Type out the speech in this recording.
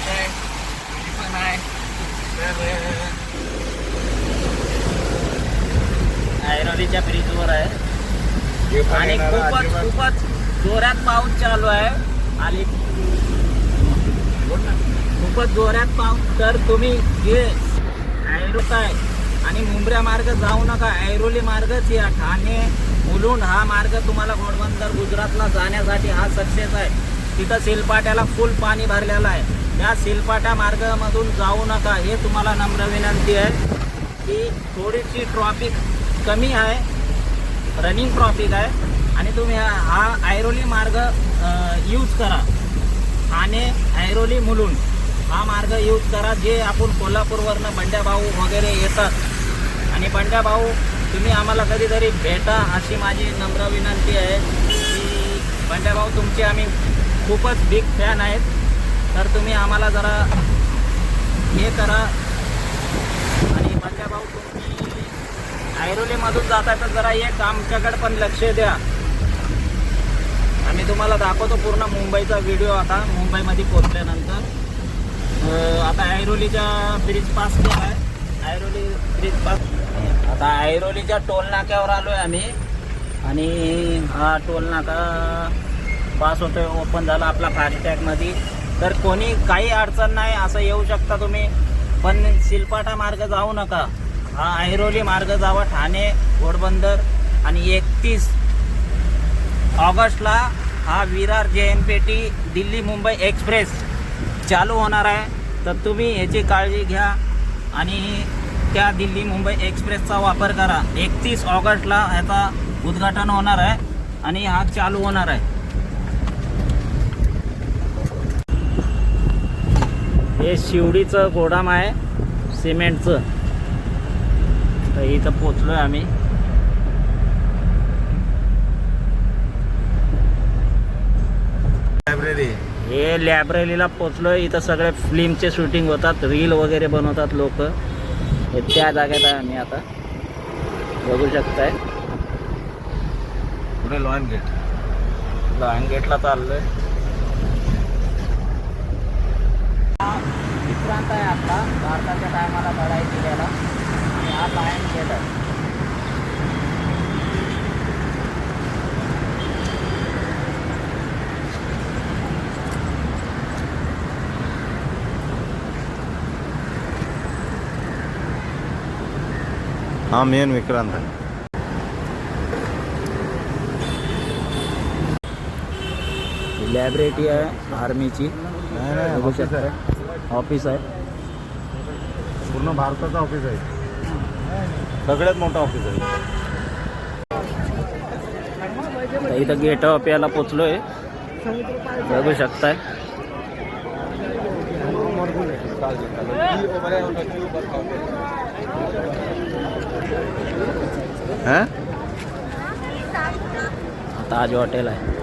आहे, पण आहे. तर ऐरोलीच्या ब्रिजवर आहे आणि खूपच जोरात पाऊस चालू आहे आणि खूपच जोरात पाऊस. तर तुम्ही जे ऐरोली आहे आणि मुंब्रा मार्ग जाऊ नका, ऐरोली मार्गच या. ठाणे मुलुंड हा मार्ग तुम्हाला घोडबंदर गुजरातला जाण्यासाठी हा सक्सेस आहे. तिथं सिलपाट्याला फुल पाणी भरलेलं आहे. त्या सिलपाट्या मार्गामधून जाऊ नका, हे तुम्हाला नम्र विनंती आहे. की थोडीशी ट्रॉफिक कमी आहे, रनिंग ट्रॉफिक आहे आणि तुम्ही हा ऐरोली मार्ग यूज करा. ठाणे ऐरोली मुलुंड हा मार्ग यूज करा. जे आपण कोल्हापूरवरनं बंड्याभाऊ वगैरे येतात आणि बंड्याभाऊ तुम्ही आम्हाला कधीतरी भेटा, अशी माझी नम्र विनंती आहे. की बंड्याभाऊ तुमचे आम्ही खूपच बिग फॅन आहेत. तर तुम्ही आम्हाला जरा हे करा. आणि बंड्याभाऊ तुम्ही ऐरोलीमधून जाता तर जरा एक आमच्याकडे पण लक्ष द्या. आम्ही तुम्हाला दाखवतो पूर्ण मुंबईचा व्हिडिओ. आता मुंबईमध्ये पोहोचल्यानंतर आता ऐरोलीच्या ब्रिज पास केला आहे. Airoli bridge pass. आता ऐरोलीच्या टोल नाक्यावर आलो आहे आम्ही आणि हा टोल नाका पास होतोय, ओपन झाला आपला फास्टॅगमध्ये. तर कोणी काही अडचण नाही, असं येऊ शकता तुम्ही. पण सिलपाटा मार्ग जाऊ नका, हा ऐरोली मार्ग जावा. ठाणे घोडबंदर आणि 31 ऑगस्टला हा विरार JNPT दिल्ली मुंबई एक्सप्रेस चालू होणार आहे. तर तुम्ही याची काळजी घ्या आणि त्या दिल्ली मुंबई एक्सप्रेसचा वापर करा. 31 ऑगस्टला ह्याचा उद्घाटन होणार आहे आणि हा चालू होणार आहे. हे शिवडीचं गोदाम आहे सिमेंटचं. तर इथं पोचलो आहे आम्ही. हे लायब्ररीला पोचलोय. इथं सगळे फिल्मचे शूटिंग होतात, रील वगैरे बनवतात लोक. हे त्या जागेत आहे आम्ही आता, बघू शकताय. पुढे लॉन गेटला चाललोय. विक्रांत आहे आपला भारताच्या टायमाला लढाई केलेला आणि हा लायन गेट आहे. हा मेन विक्रांत आहे. लायब्ररी आहे आर्मीची. ऑफिस आहे, पूर्ण भारताचं ऑफिस आहे, सगळ्यात मोठं ऑफिस आहे. इथं गेट ऑफ याला पोचलोय, बघू शकताय. ताज हॉटेल आहे.